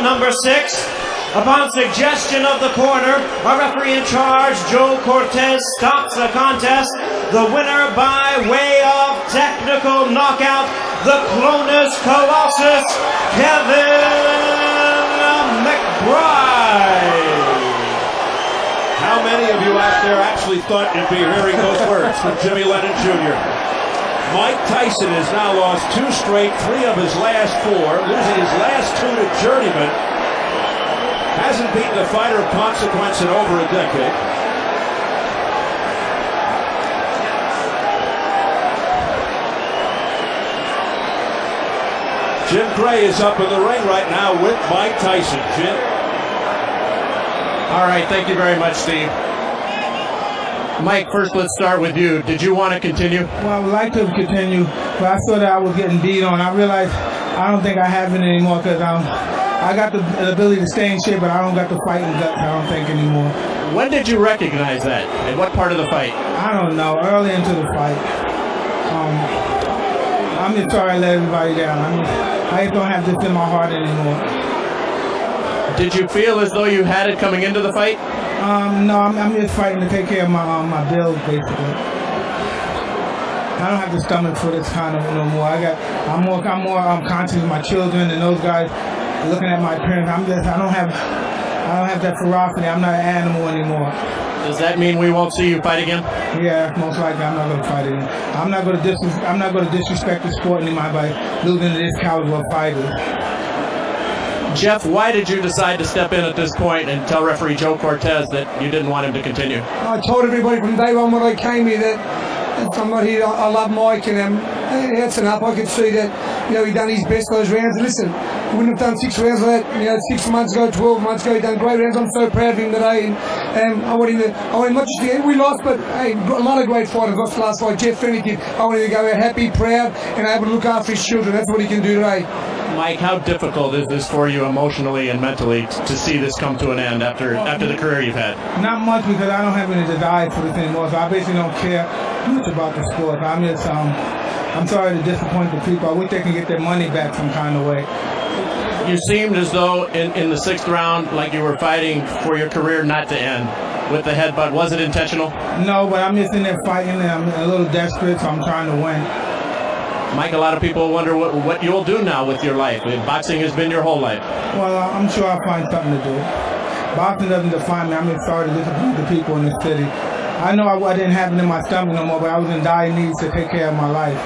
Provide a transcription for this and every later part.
number 6. Upon suggestion of the corner, our referee in charge, Joe Cortez, stops the contest. The winner by way of technical knockout, the Clonus Colossus, Kevin McBride. How many of you out there actually thought you'd be hearing those words from Jimmy Lennon Jr.? Mike Tyson has now lost 2 straight, 3 of his last 4, losing his last 2 to Journeyman. Hasn't beaten a fighter of consequence in over a decade. Jim Gray is up in the ring right now with Mike Tyson. Jim? All right, thank you very much, Steve. Mike, first let's start with you. Did you want to continue? Well, I would like to continue, but I saw that I was getting beat on. I realized I don't think I have it anymore because I got the ability to stay in shape, but I don't got the fighting guts, I don't think, anymore. When did you recognize that? In what part of the fight? I don't know. Early into the fight. I'm just sorry I let everybody down. I just don't have this in my heart anymore. Did you feel as though you had it coming into the fight? No, I'm just fighting to take care of my bills, basically. I don't have the stomach for this kind of no more. I'm more conscious of my children and those guys looking at my parents. I don't have that ferocity. I'm not an animal anymore. Does that mean we won't see you fight again? Yeah, most likely I'm not going to fight again. I'm not going to disrespect the sport anymore by losing to this caliber of fighters. Jeff, why did you decide to step in at this point and tell referee Joe Cortez that you didn't want him to continue? I told everybody from day one when I came here that I'm not here. I love Mike, and that's enough. I could see that, he done his best those rounds. Listen, he wouldn't have done 6 rounds like that, 6 months ago, 12 months ago. He done great rounds. I'm so proud of him today, and I want him to. Not just the end. We lost, but hey, a lot of great fighters lost last fight. Jeff Fennick, I want him to go out happy, proud, and able to look after his children. That's what he can do today. Mike, how difficult is this for you emotionally and mentally to see this come to an end after the career you've had? Not much, because I don't have any desire for this anymore, so I basically don't care much about the sport. I'm sorry to disappoint the people. I wish they can get their money back some kind of way. You seemed as though in the 6th round like you were fighting for your career not to end with the headbutt. Was it intentional? No, but I'm just in there fighting, and I'm a little desperate, so I'm trying to win. Mike, a lot of people wonder what you'll do now with your life. Boxing has been your whole life. Well, I'm sure I'll find something to do. Boxing doesn't define me. I'm just sorry to disappoint the people in the city. I know I didn't have it in my stomach no more, but I was in dire need to take care of my life.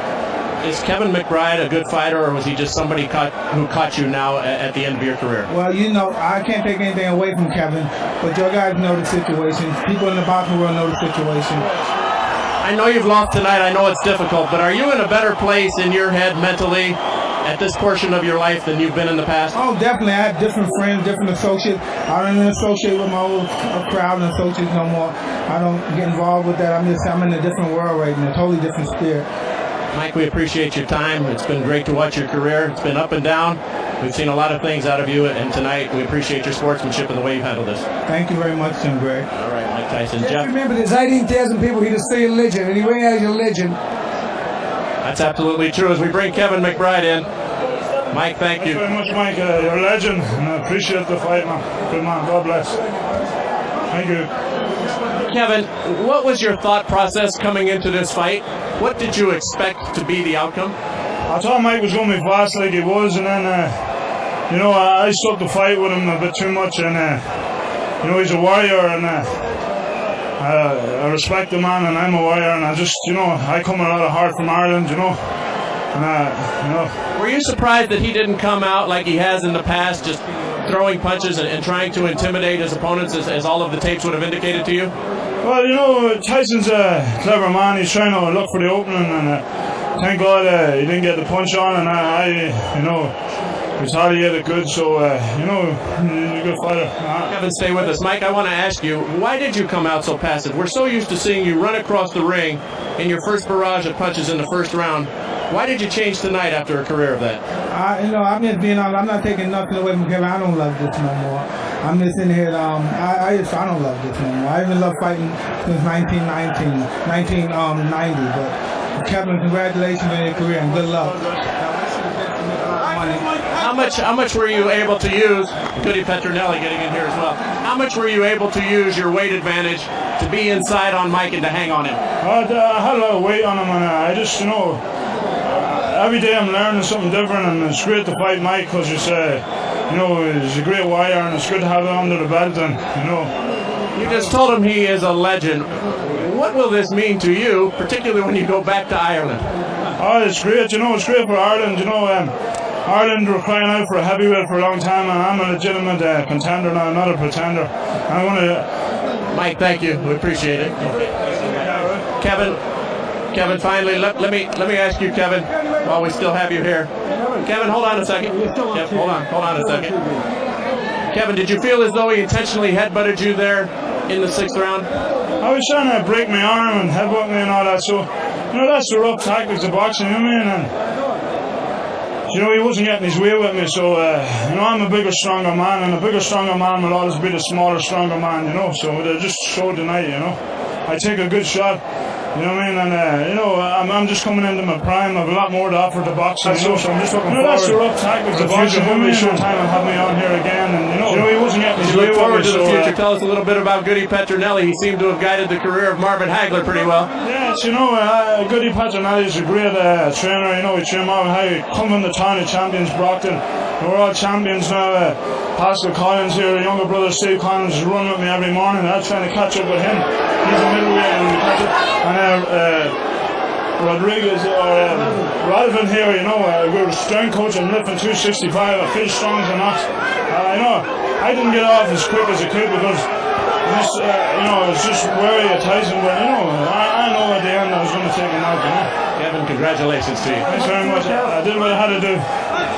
Is Kevin McBride a good fighter, or was he just somebody who caught you now at the end of your career? Well, I can't take anything away from Kevin, but your guys know the situation. People in the boxing world know the situation. I know you've lost tonight. I know it's difficult, but are you in a better place in your head mentally at this portion of your life than you've been in the past? Oh, definitely. I have different friends, different associates. I don't even associate with my old crowd and associates no more. I don't get involved with that. I'm in a different world right now, a totally different spirit. Mike, we appreciate your time. It's been great to watch your career. It's been up and down. We've seen a lot of things out of you, and tonight we appreciate your sportsmanship and the way you've handled this. Thank you very much, Tim Gray. All right, Mike Tyson. Jeff, remember, there's 18,000 people here to see a legend, and he went out as a legend. That's absolutely true. As we bring Kevin McBride in, Mike, thank you. Thanks very much, Mike. You're a legend, and I appreciate the fight, man. Good man. God bless. Thank you. Kevin, what was your thought process coming into this fight? What did you expect to be the outcome? I thought Mike was going to be fast like he was, and then, I stuck the fight with him a bit too much, and, he's a warrior, and I respect the man, and I'm a warrior, and I just, I come out of heart from Ireland, Were you surprised that he didn't come out like he has in the past, just throwing punches and trying to intimidate his opponents as all of the tapes would have indicated to you? Well, Tyson's a clever man. He's trying to look for the opening, and thank God he didn't get the punch on, and I retaliated good, so, he's a good fighter. Kevin, stay with us. Mike, I want to ask you, why did you come out so passive? We're so used to seeing you run across the ring in your first barrage of punches in the first round. Why did you change tonight after a career of that? I'm just being honest. I'm not taking nothing away from Kevin. I don't love this no more. I'm just in here. I don't love this no more. I even love fighting since 1990. But Kevin, congratulations on your career and good luck. How much were you able to use? Goody Petronelli getting in here as well. How much were you able to use your weight advantage to be inside on Mike and to hang on him? I had a lot of weight on him, and I just, every day I'm learning something different, and it's great to fight Mike because he's a great warrior, and it's good to have him under the belt, and You just told him he is a legend. What will this mean to you, particularly when you go back to Ireland? Oh, it's great. It's great for Ireland. Ireland were crying out for a heavyweight for a long time, and I'm a legitimate contender now, not a pretender. I want to. Mike, thank you. We appreciate it. Kevin, finally, let me ask you, Kevin, while we still have you here. Kevin, hold on a second. Hold on a second. Kevin, did you feel as though he intentionally headbutted you there in the 6th round? I was trying to break my arm and headbutt me and all that, so that's the rough tactics of boxing, and he wasn't getting his way with me, so I'm a bigger, stronger man, and a bigger, stronger man will always be the smaller, stronger man, so it just showed tonight, I take a good shot. You know what I mean? And, I'm just coming into my prime. I have a lot more to offer to boxing. So I'm just looking forward. That's the rough tactics of boxing. Hopefully, Showtime will have me on here again. And, he wasn't getting his way look forward to the so, future. Tell us a little bit about Goody Petronelli. He seemed to have guided the career of Marvin Hagler pretty well. Yes, Goody Petronelli is a great trainer. We train Marvin Hagler. Come from the town of champions, Brockton. We're all champions now. Pascal Collins here, the younger brother Steve Collins, is running with me every morning. I'm trying to catch up with him. He's a middleweight and we catch up. And Rodriguez or Radovan here, we're strength coach and lifting 265. I feel strong as an ox. I didn't get off as quick as I could because it's just wary of Tyson. But I know at the end I was going to take him out. Kevin, congratulations to you. Thanks very much. I did what I had to do.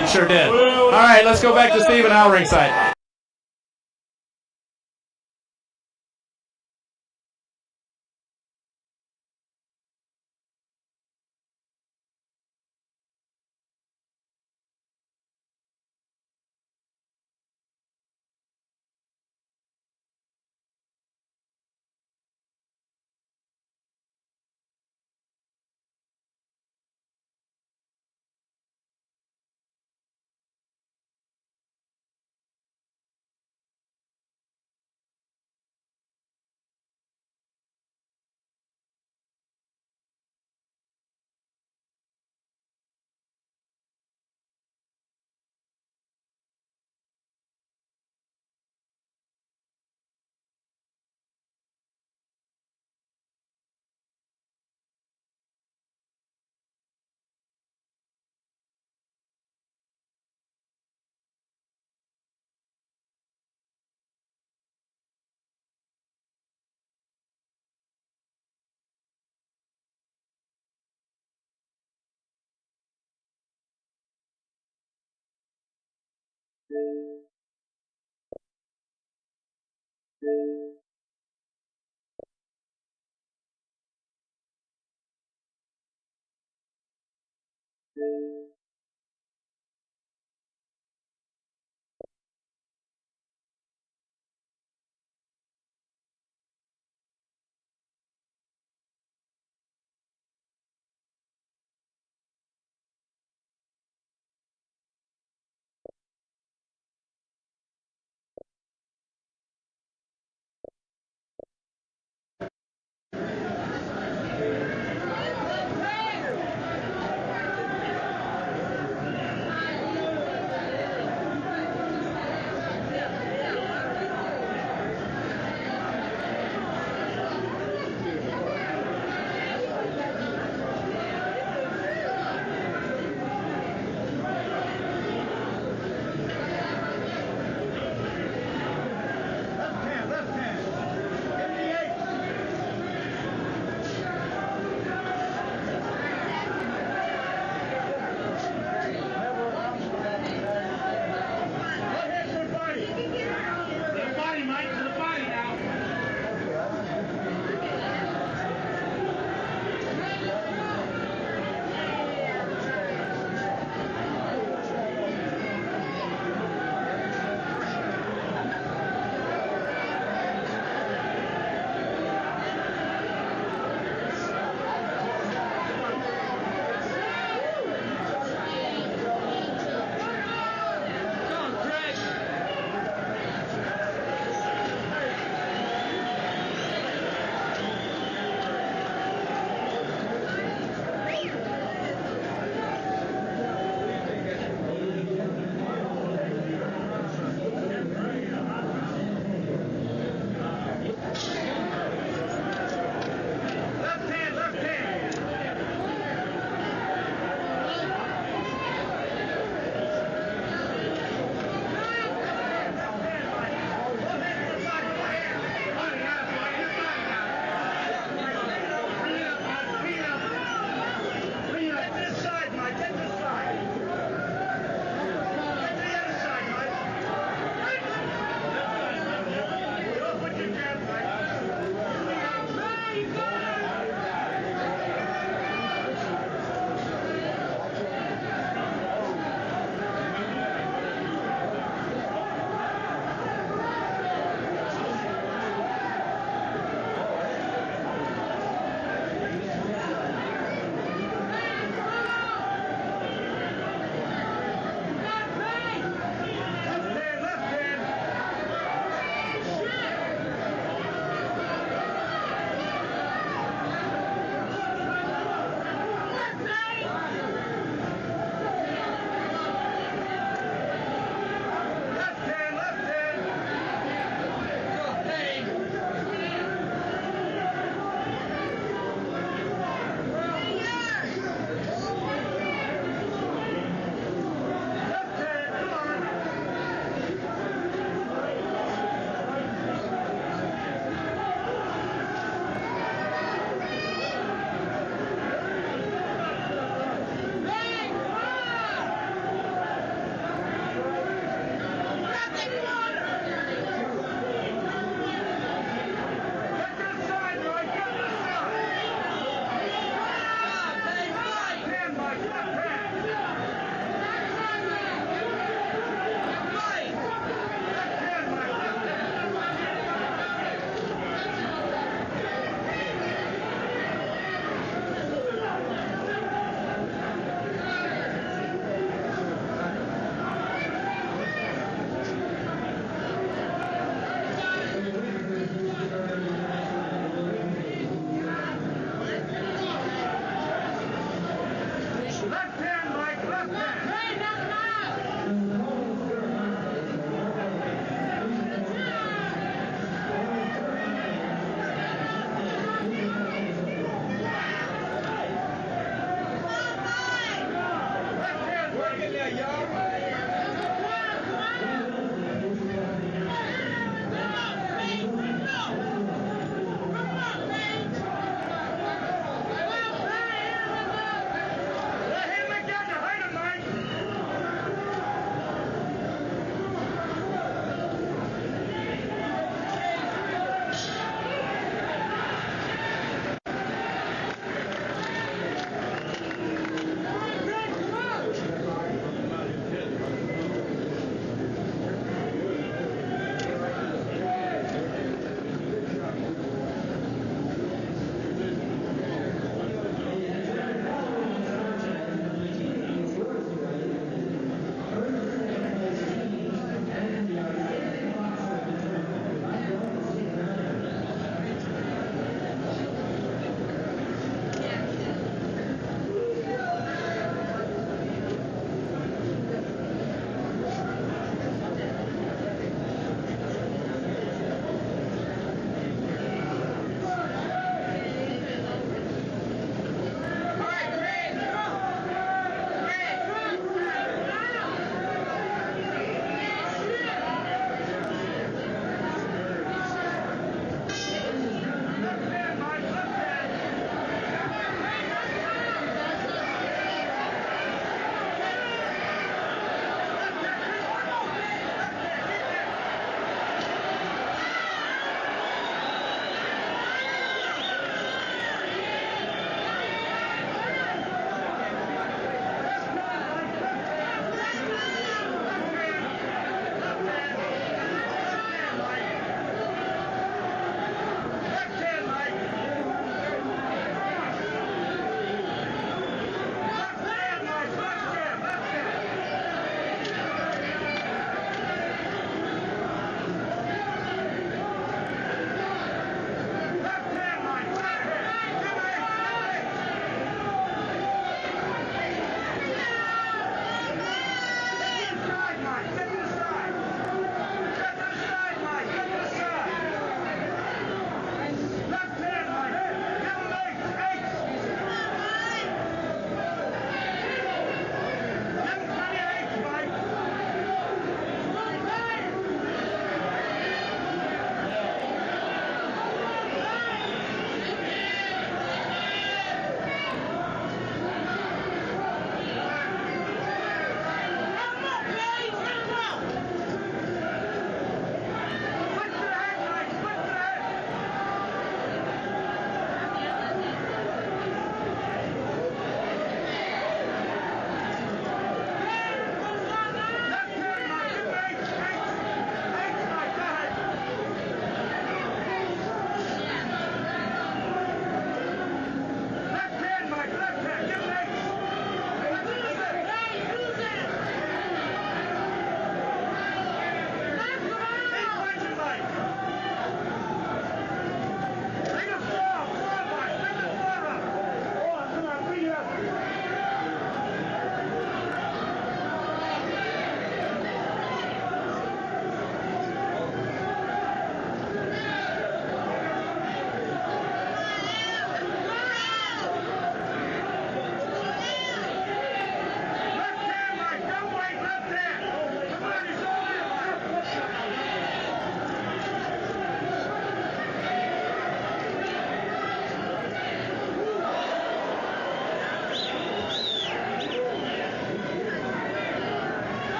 You sure did. All right, let's go back to Steve and Al ringside.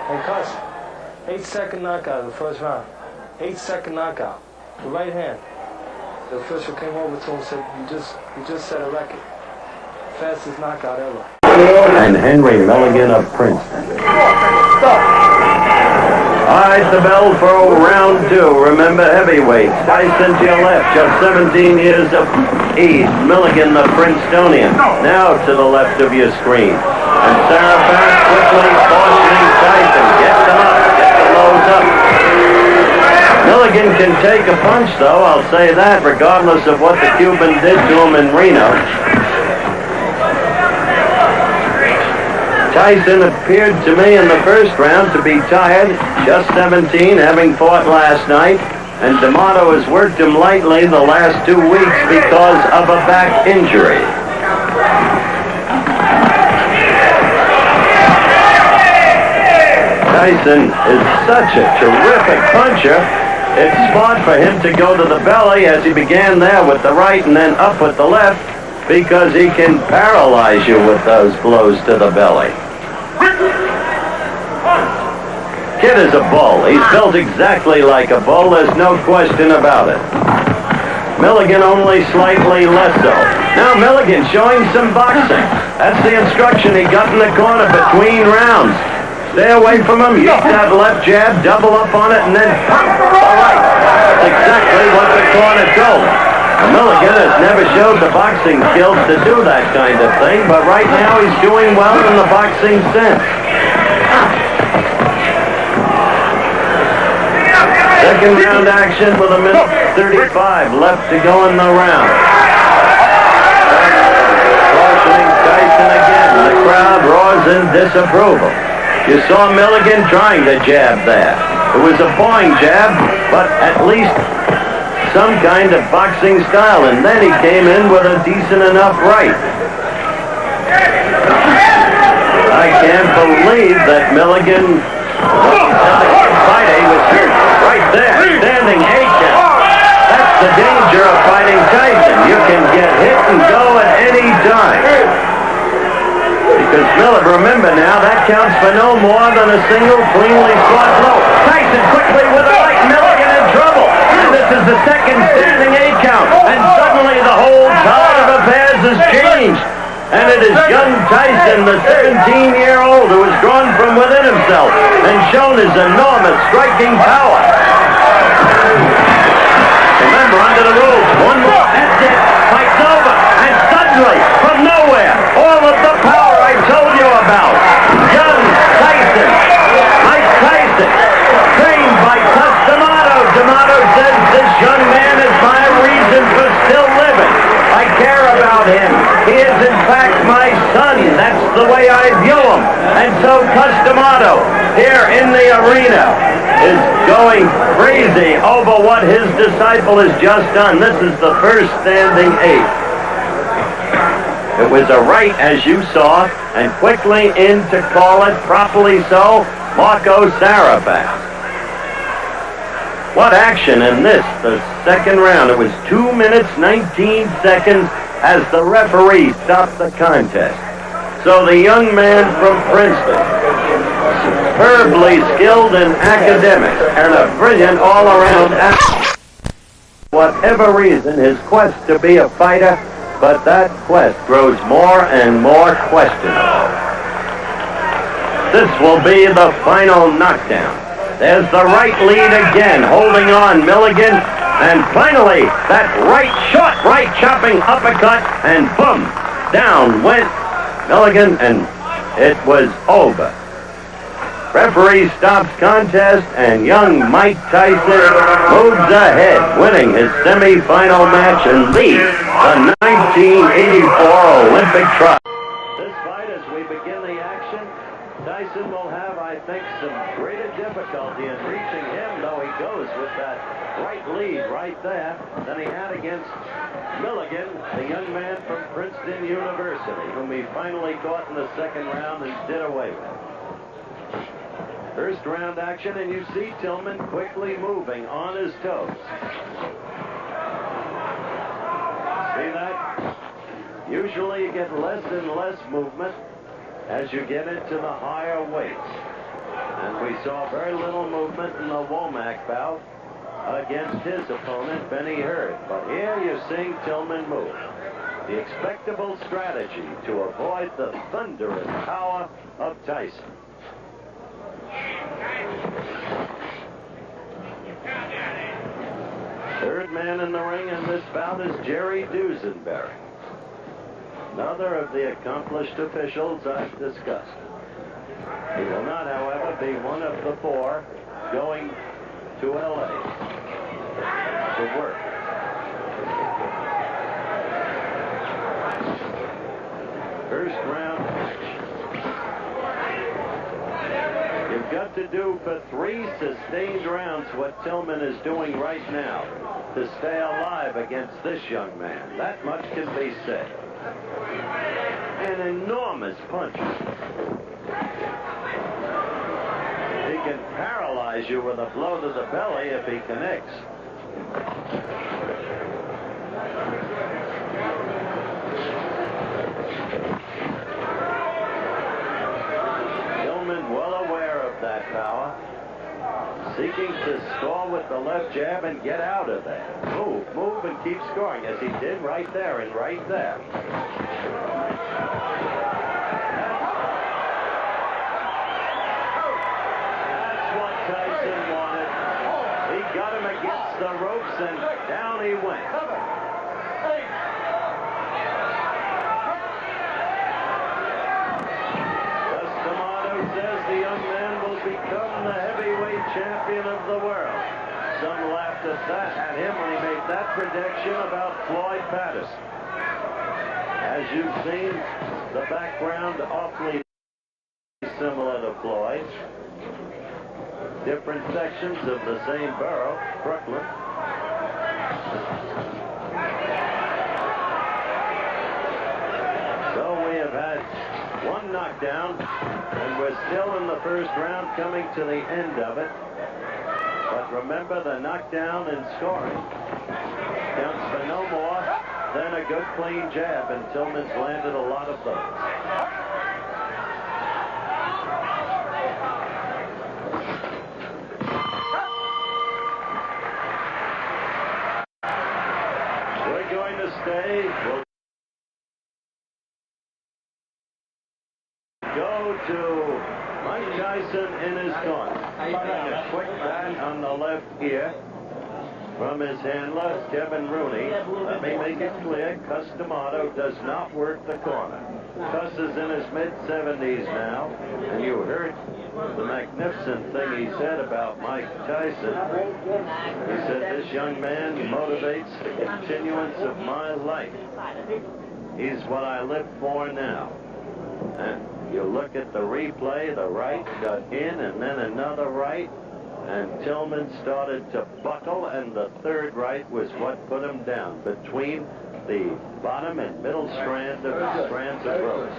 Hey, Coach, 8-second knockout in the first round. 8-second knockout. The right hand. The official came over to him and said, you just set a record. Fastest knockout ever. And Henry Milligan of Princeton. All right, the bell for round 2. Remember, heavyweight. Tyson to your left, just 17 years of age. Milligan, the Princetonian. Now to the left of your screen. And Sarah Bass quickly cautioning Tyson. Get them up. Get the lows up. Milligan can take a punch, though. I'll say that, regardless of what the Cuban did to him in Reno. Tyson appeared to me in the first round to be tired, just 17, having fought last night, and D'Amato has worked him lightly the last 2 weeks because of a back injury. Tyson is such a terrific puncher. It's smart for him to go to the belly as he began there with the right and then up with the left, because he can paralyze you with those blows to the belly. Kid is a bull. He's built exactly like a bull. There's no question about it. Milligan only slightly less so. Now Milligan showing some boxing. That's the instruction he got in the corner between rounds. Stay away from him. Use that left jab, double up on it, and then pop. All right. That's exactly what the corner told him. Milligan has never showed the boxing skills to do that kind of thing, but right now he's doing well in the boxing sense. Second round action with a minute 35 left to go in the round. Cautioning Tyson again. The crowd roars in disapproval. You saw Milligan trying to jab there. It was a boring jab, but at least some kind of boxing style, and then he came in with a decent enough right. I can't believe that Milligan was hurt right there, standing 8 count. That's the danger of fighting Tyson. You can get hit and go at any time. Because remember now, that counts for no more than a single cleanly fought blow. Tyson quickly with a right, Milligan in trouble. And this is the second standing 8 count. And suddenly the whole tide of affairs has changed. And it is young Tyson, the 17-year-old, who has grown from within himself and shown his enormous striking power. Remember, under the rules, one more, that's it, fight's over. And suddenly, from nowhere, all of the power I told you about. Young Tyson, Mike Tyson, trained by D'Amato. D'Amato says this young man is my reason for still living. I care about him. He is in fact my son. That's the way I view him. And so D'Amato here in the arena is going crazy over what his disciple has just done. This is the first standing 8. It was a right, as you saw, and quickly in to call it properly so, Marco Sarabas. What action in this, the second round. It was 2 minutes, 19 seconds as the referee stopped the contest. So the young man from Princeton, superbly skilled and academic, and a brilliant all-around athlete. Whatever reason, his quest to be a fighter, but that quest grows more and more questionable. This will be the final knockdown. There's the right lead again, holding on Milligan, and finally, that right short right chopping uppercut, and boom, down went Milligan, and it was over. Referee stops contest, and young Mike Tyson moves ahead, winning his semi-final match and leads the 1984 Olympic trial. This fight, as we begin the action, Tyson will have, I think, some greater difficulty in reaching him, though he goes with that right lead right there, than he had against Milligan, the young man from Princeton University, whom he finally caught in the second round and did away with. First round action, and you see Tillman quickly moving on his toes. See that? Usually you get less and less movement as you get into the higher weights. And we saw very little movement in the Womack bout against his opponent, Benny Hurd. But here you're seeing Tillman move. The expectable strategy to avoid the thunderous power of Tyson. Third man in the ring in this bout is Jerry Dusenberry, another of the accomplished officials I've discussed. He will not, however, be one of the four going to LA to work. First round action. You've got to do for 3 sustained rounds what Tillman is doing right now to stay alive against this young man. That much can be said. An enormous punch. He can paralyze you with a blow to the belly if he connects. Tillman well aware of that power, seeking to score with the left jab and get out of there. Move and keep scoring, as he did right there and right there. That's what Tyson wanted. He got him against the ropes and down he went. Says the young man will become the heavyweight champion of the world. Some laughed at him when he made that prediction about Floyd Patterson. As you've seen, the background awfully similar to Floyd. Different sections of the same borough, Brooklyn. So we have had one knockdown, and we're still in the first round, coming to the end of it. But remember, the knockdown and scoring counts for no more than a good clean jab, and Tillman's landed a lot of those. We're going to stay. We'll go to Mike Tyson in his corner. A quick bat on the left ear from his handler, Kevin Rooney. Let me make it clear, Cus D'Amato does not work the corner. Cus is in his mid-70s now, and you heard the magnificent thing he said about Mike Tyson. He said, this young man motivates the continuance of my life. He's what I live for now. And you look at the replay, the right got in and then another right, and Tillman started to buckle, and the third right was what put him down between the bottom and middle strands of ropes.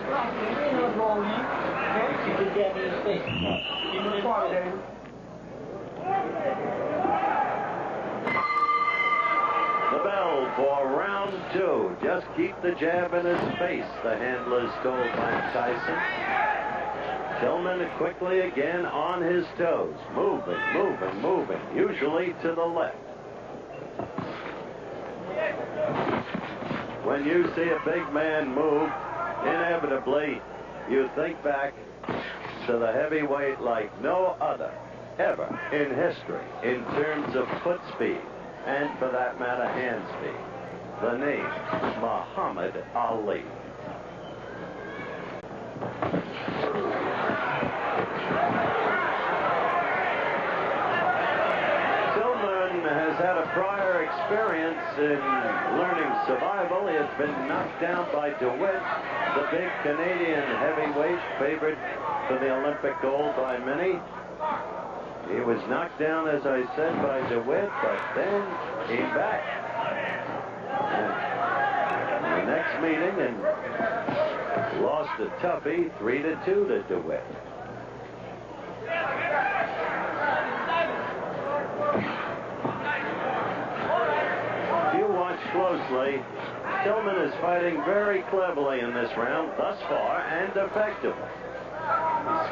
The bell for round 2. Just keep the jab in his face, the handlers told Mike Tyson. Tillman quickly again on his toes, moving, usually to the left. When you see a big man move, inevitably you think back to the heavyweight like no other ever in history in terms of foot speed and, for that matter, hand speed. The name, Muhammad Ali. Has had a prior experience in learning survival. He has been knocked down by DeWitt, the big Canadian heavyweight favored for the Olympic gold by many. He was knocked down, as I said, by DeWitt, but then came back. And the next meeting and lost a toughie 3-2 to DeWitt. If you watch closely, Tillman is fighting very cleverly in this round thus far and effectively.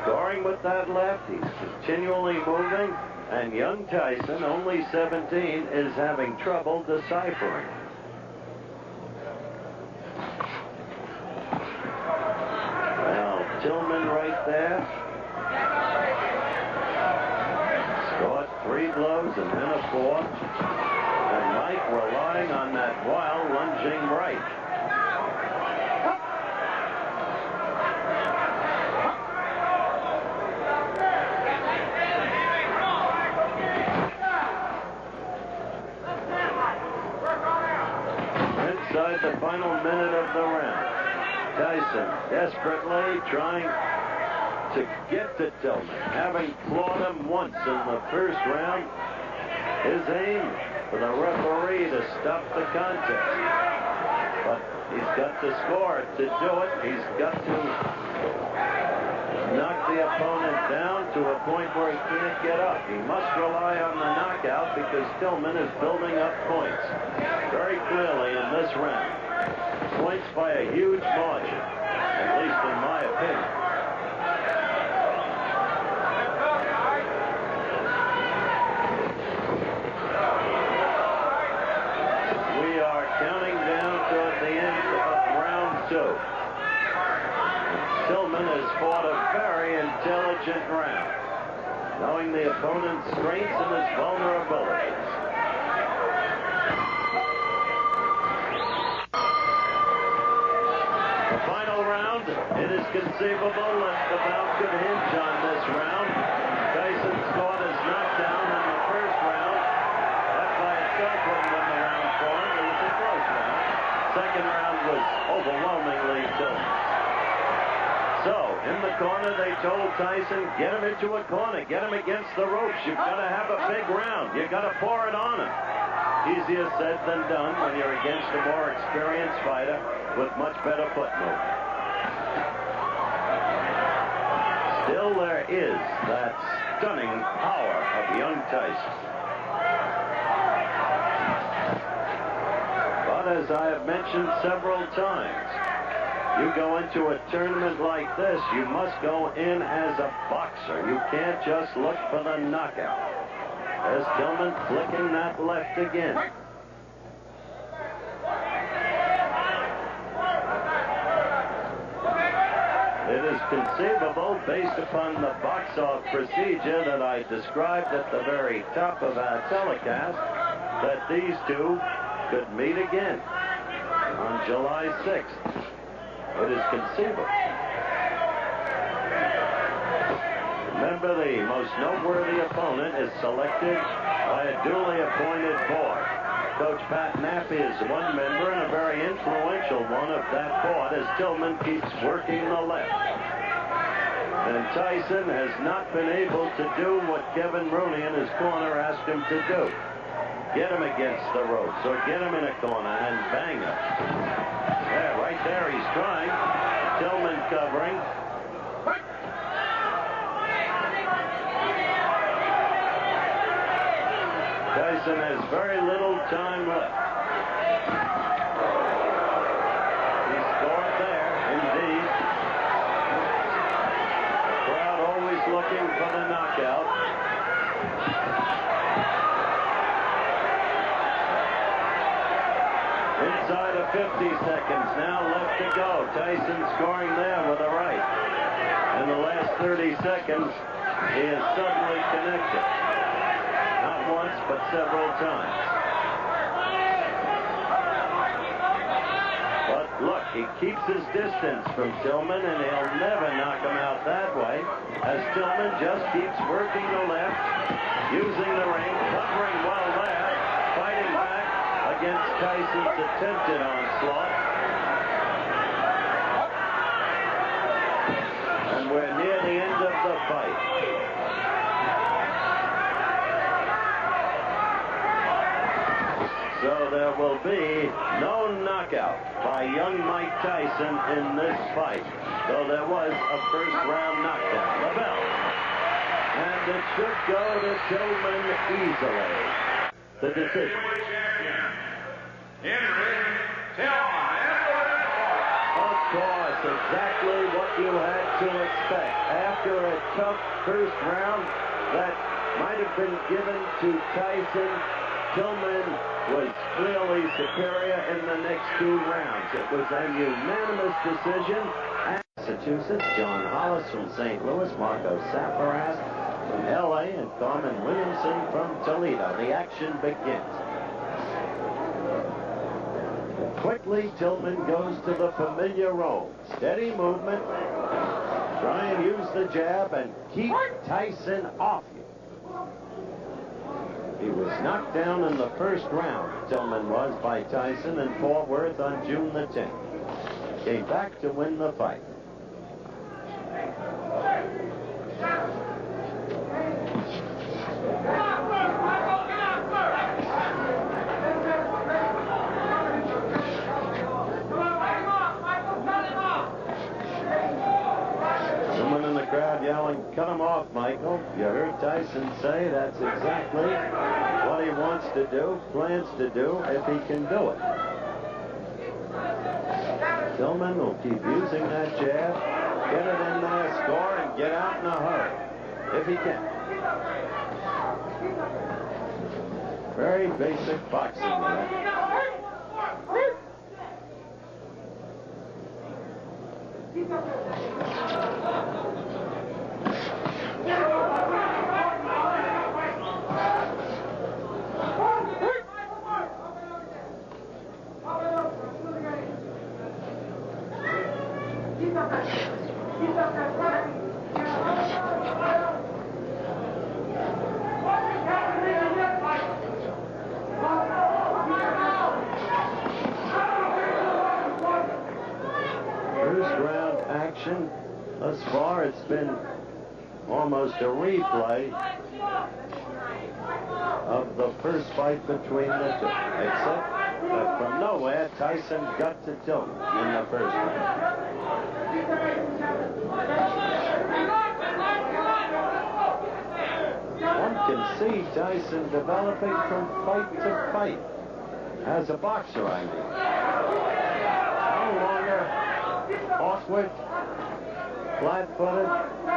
Scoring with that left, he's continually moving, and young Tyson, only 17, is having trouble deciphering. Well, Tillman right there. Scored 3 blows and then a 4th. And Mike relying on that wild lunging right. Inside the final minute of the round, Tyson desperately trying to get to Tillman, having clawed him once in the first round. His aim for the referee to stop the contest, but he's got to score to do it. He's got to knock the opponent down to a point where he can't get up. He must rely on the knockout because Tillman is building up points very clearly in this round. Points by a huge margin, at least in my opinion. We are counting down toward the end of round 2. Tillman has fought a very intelligent round, knowing the opponent's strengths and his vulnerabilities. The final round, it is conceivable that the bout could hinge on this round. Tyson scored his knockdown in the first round. That by itself wouldn't win the round for him. It was a close round. Second round was overwhelmingly Tillman. So, in the corner, they told Tyson, get him into a corner, get him against the ropes. You've got to have a big round. You've got to pour it on him. Easier said than done when you're against a more experienced fighter with much better foot movement. Still, there is that stunning power of young Tyson. But as I have mentioned several times, you go into a tournament like this, you must go in as a boxer. You can't just look for the knockout. There's Tillman flicking that left again. It is conceivable, based upon the box-off procedure that I described at the very top of our telecast, that these two could meet again on July 6th. It is conceivable. Remember, the most noteworthy opponent is selected by a duly appointed board. Coach Pat Knapp is one member and a very influential one of that board as Tillman keeps working the left. And Tyson has not been able to do what Kevin Rooney in his corner asked him to do. Get him against the ropes or get him in a corner and bang him. Yeah, right there he's trying. Tillman covering. Tyson has very little time left. He scored there, indeed. Crowd always looking for the knockout. Inside of 50 seconds now left to go. Tyson scoring there with a right. In the last 30 seconds, he is suddenly connected. Not once, but several times. But look, he keeps his distance from Tillman, and he'll never knock him out that way, as Tillman just keeps working the left, using the ring, covering well there, fighting back against Tyson's attempted onslaught. And we're near the end of the fight. So there will be no knockout by young Mike Tyson in this fight, though there was a first-round knockdown. The bell. And it should go to Tillman easily. The decision. Of course, a exactly what you had to expect. After a tough first round that might have been given to Tyson, Tillman was clearly superior in the next 2 rounds. It was a unanimous decision. Massachusetts, John Hollis from St. Louis, Marco Saparas from L.A., and Carmen Williamson from Toledo. The action begins. Quickly, Tillman goes to the familiar role. Steady movement. Try and use the jab and keep Tyson off you. He was knocked down in the first round, Tillman was, by Tyson in Fort Worth on June the 10th. Came back to win the fight. Someone in the crowd yelling, "Cut him off, Michael." You heard Tyson say that's exactly what he wants to do, plans to do, if he can do it. Tillman will keep using that jab, get it in there, score, and get out in a hurry, if he can. Very basic boxing, man. First round action. Thus far, it's been almost a replay of the first fight between the two, except that from nowhere, Tyson got to Tillman in the first round. One can see Tyson developing from fight to fight. As a boxer, I mean. No longer awkward, flat-footed.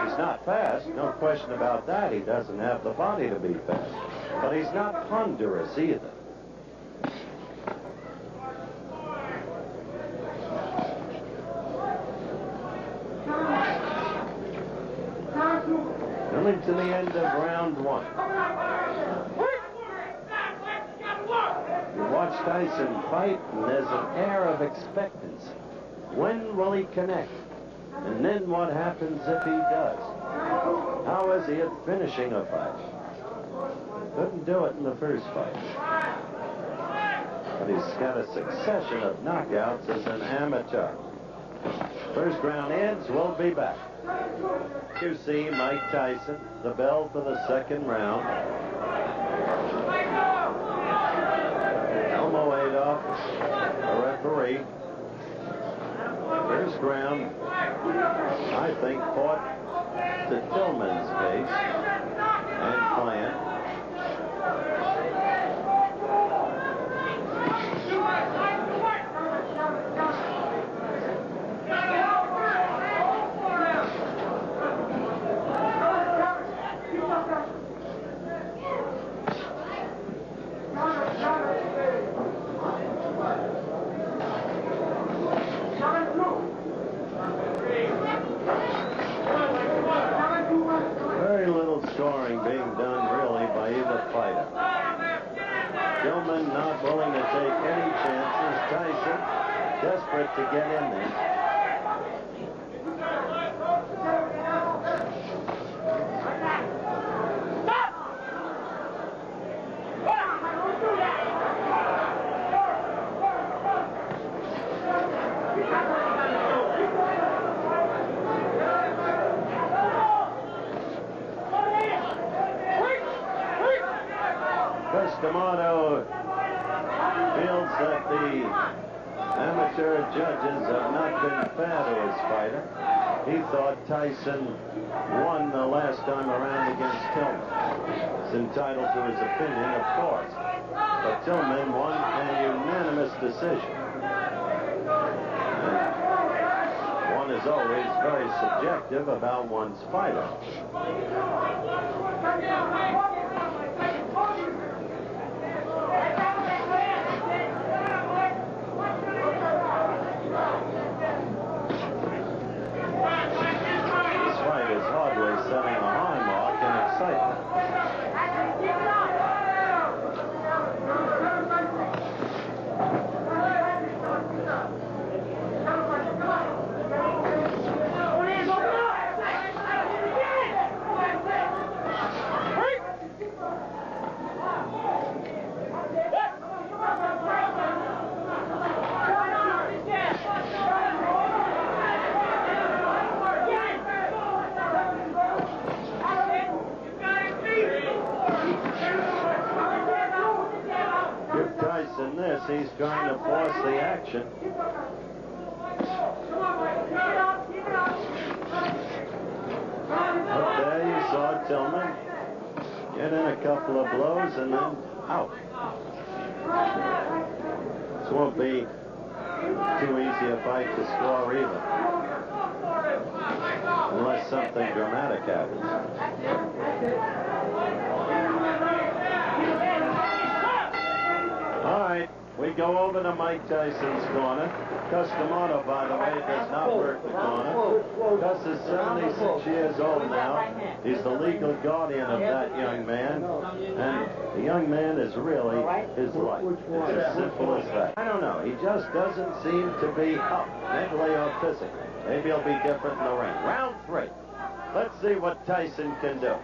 He's not fast, no question about that. He doesn't have the body to be fast. But he's not ponderous either. Coming to the end of round 1. You watch Tyson fight, and there's an air of expectancy. When will he connect? And then what happens if he does? How is he at finishing a fight? Couldn't do it in the first fight. But he's got a succession of knockouts as an amateur. First round ends, we'll be back. You see Mike Tyson, the bell for the second round. Elmo Adolph, the referee. First round, I think, fought to Tillman's pace and plan. Very little scoring being done, really, by either fighter. Tillman not willing to take any chances. Tyson desperate to get in there. D'Amato feels that the amateur judges have not been fair to his fighter. He thought Tyson won the last time around against Tillman. He's entitled to his opinion, of course. But Tillman won a unanimous decision. And won a is always very subjective about one's fighter. This fight is hardly setting a high mark in excitement. Give Tyson this, he's trying to force the action. Up there you saw Tillman get in a couple of blows and then out. This won't be too easy a fight to score either, unless something dramatic happens. All right, we go over to Mike Tyson's corner. Gus D'Amato, by the way, does not work the corner. Gus is 76 years old now. He's the legal guardian of that young man. And the young man is really his life. It's as simple as that. I don't know. He just doesn't seem to be up, mentally or physically. Maybe he'll be different in the ring. Round 3. Let's see what Tyson can do.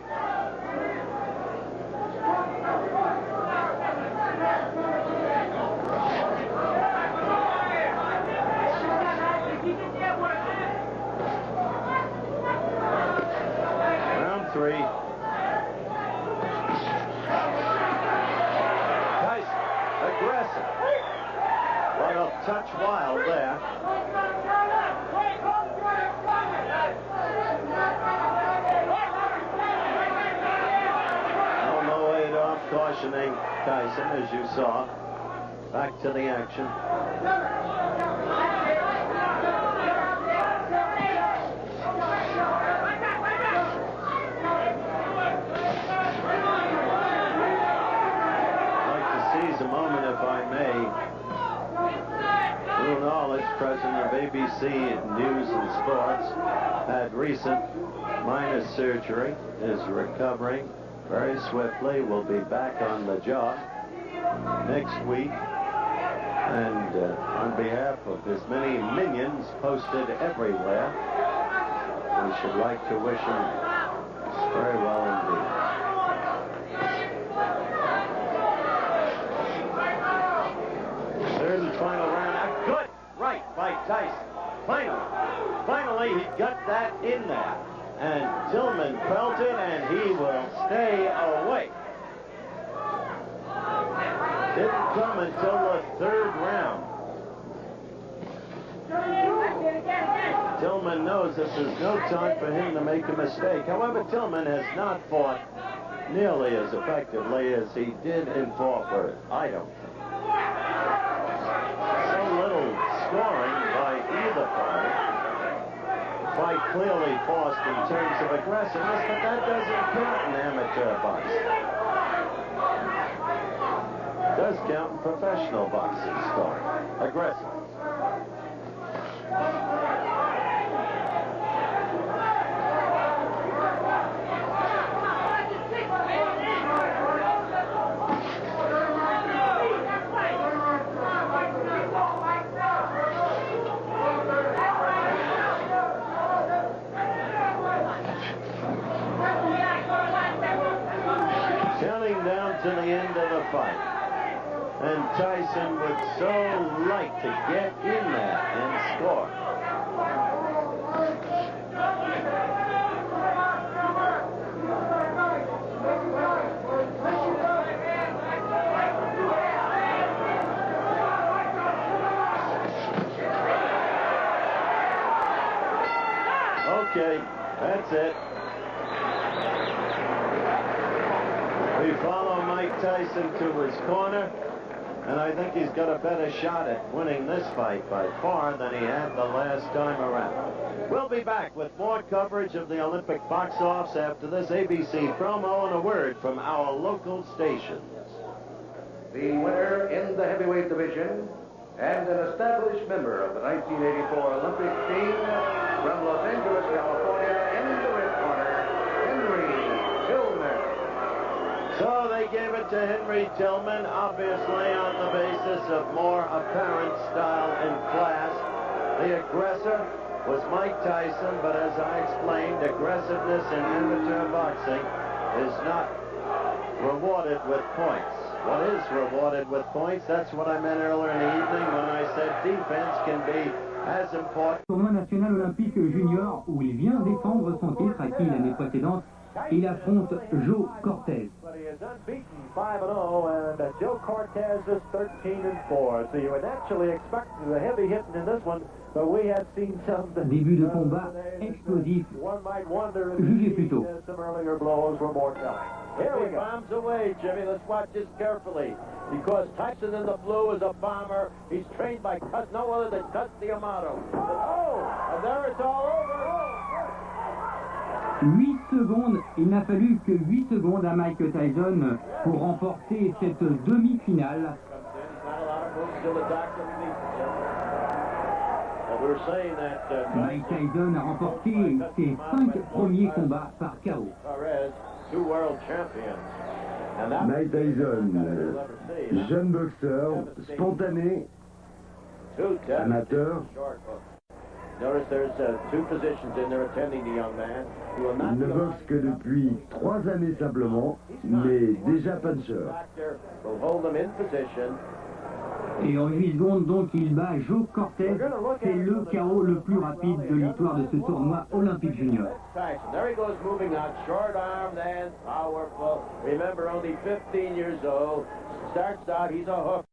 Round 3. Tyson, aggressive. But a touch wild there. No weight off, cautioning Tyson, as you saw. Back to the action. A moment, if I may. Lou Knowledge, president of ABC News and Sports, had recent minor surgery, is recovering very swiftly, will be back on the job next week. And on behalf of his many minions posted everywhere, we should like to wish him very well indeed. Third and final round. A good right by Tyson. Finally, he got that in there. And Tillman felt it, and he will stay away. Didn't come until the 3rd round. Tillman knows this is no time for him to make a mistake. However, Tillman has not fought nearly as effectively as he did in Fort Worth. I don't think. Little scoring by either party. The fight clearly forced in terms of aggressiveness, but that doesn't count in amateur boxing. It does count in professional boxing scoring. Aggressiveness. Counting down to the end of the fight. And Tyson would so like to get in there and score. Okay, that's it. We follow Mike Tyson to his corner. And I think he's got a better shot at winning this fight by far than he had the last time around. We'll be back with more coverage of the Olympic box-offs after this ABC promo and a word from our local stations. The winner in the heavyweight division and an established member of the 1984 Olympic team from Los Angeles, California, in the red corner, Henry Tillman. So they gave it to Henry Tillman, obviously on the basis of more apparent style and class. The aggressor was Mike Tyson, but as I explained, aggressiveness in amateur boxing is not rewarded with points. What is rewarded with points? That's what I meant earlier in the evening when I said defense can be as important. Tournoi national olympique junior où il vient défendre son titre acquis l'année précédente. Il affronte Joe Cortez. But he is unbeaten 5-0, and Joe Cortez is 13-4. So you would naturally expect the heavy hitting in this one, but we have seen some. Début de combat explosif. One might wonder Jugé plus tôt. some earlier blows were more telling. Here he bombs away, Jimmy. Let's watch this carefully. Because Tyson in the blue is a bomber. He's trained by no other than Dusty Amato. And there it's all over. 8 secondes, il n'a fallu que 8 secondes à Mike Tyson pour remporter cette demi-finale. Mike Tyson a remporté ses 5 premiers combats par KO. Mike Tyson, jeune boxeur, spontané, amateur. Notice there's 2 physicians in there attending the young man. Il ne boxe que depuis 3 années simplement, mais déjà puncher. Will hold them in position. Et en 8 secondes, donc, il bat Joe Cortez. C'est le KO le plus rapide de l'histoire de ce tournoi olympique junior. There he goes moving out, short-armed and powerful. Remember, only 15 years old. Starts out, he's a hook.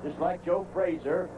Just like Joe Frazier.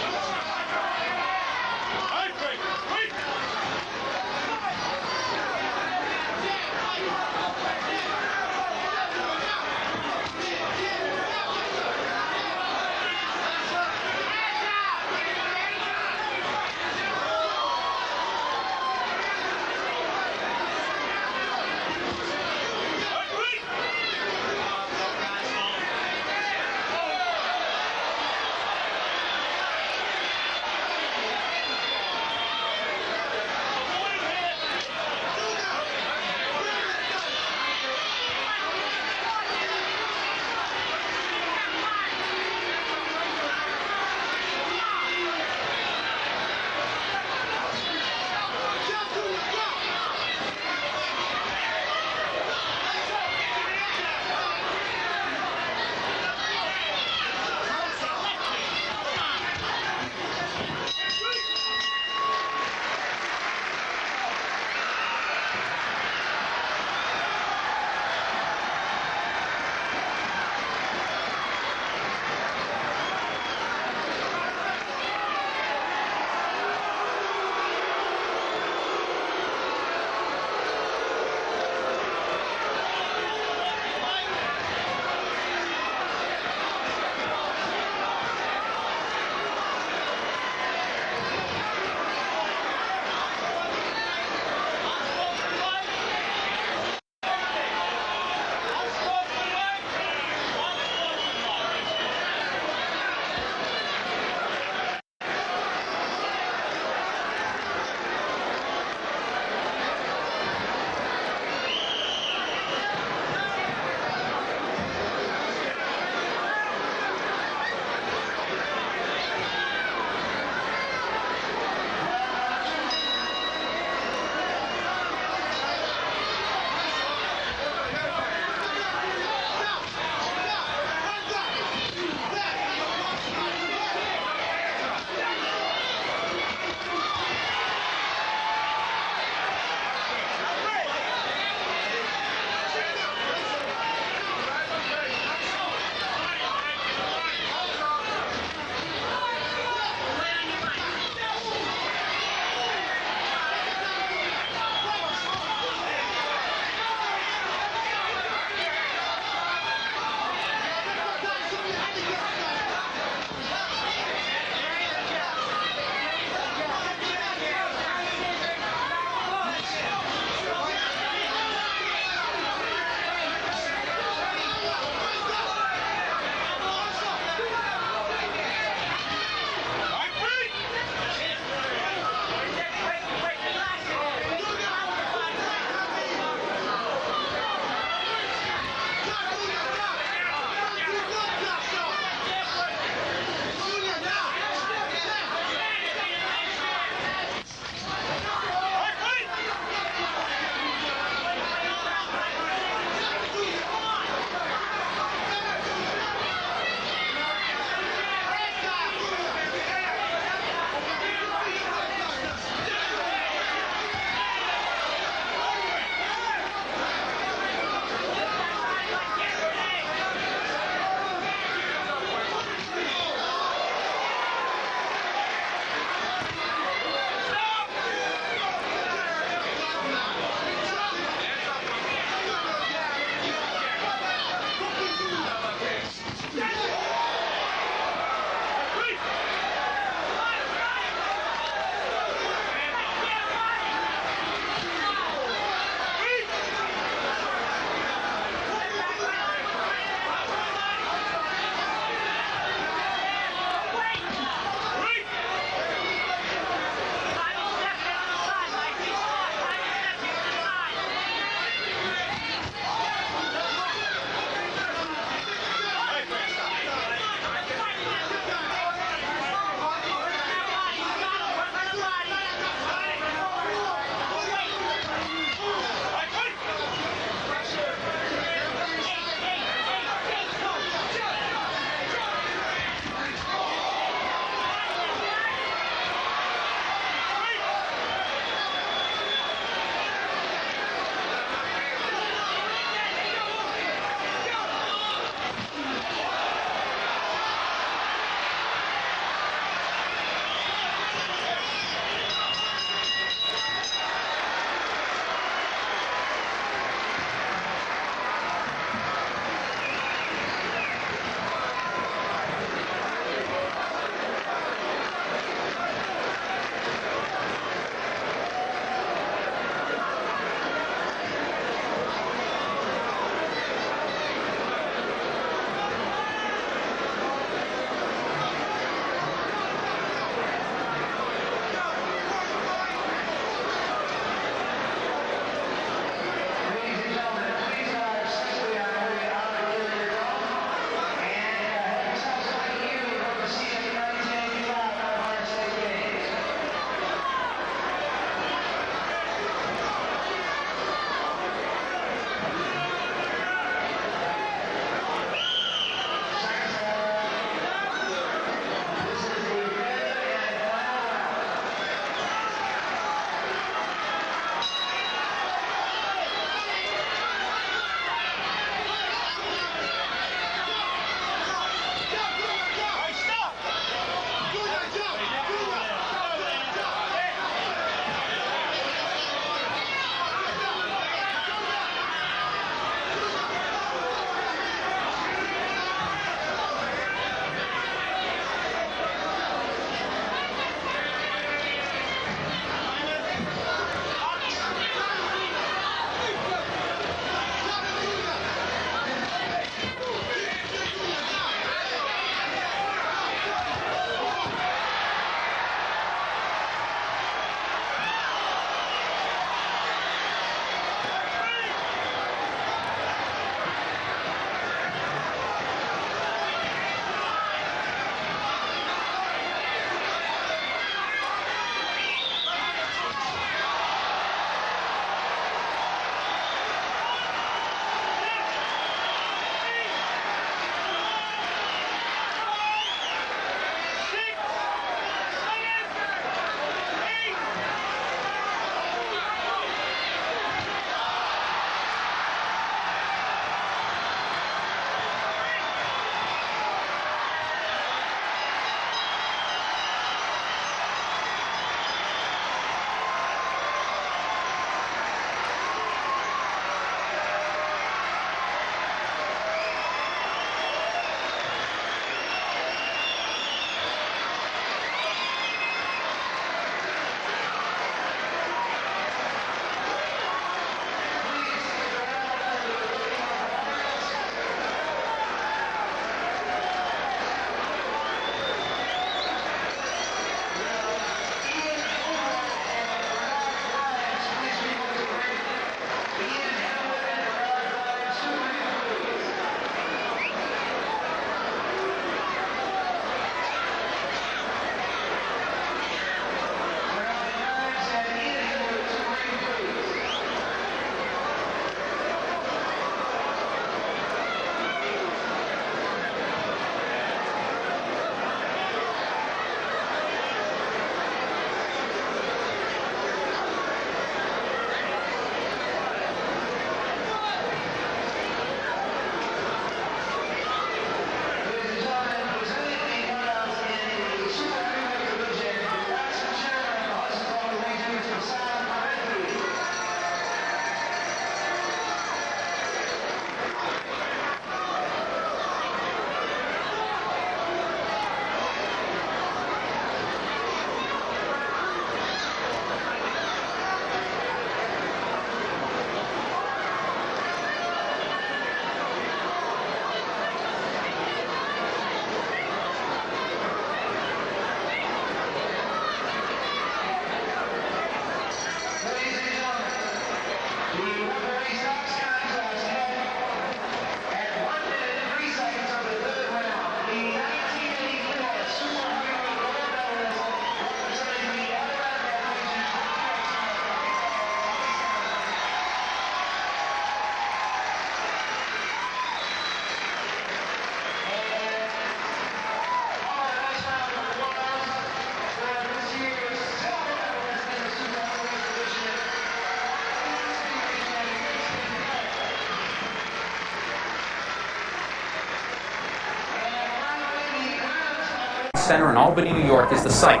Center in Albany, New York is the site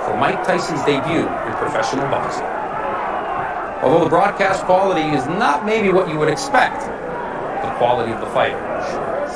for Mike Tyson's debut in professional boxing. Although the broadcast quality is not maybe what you would expect, the quality of the fighter sure is.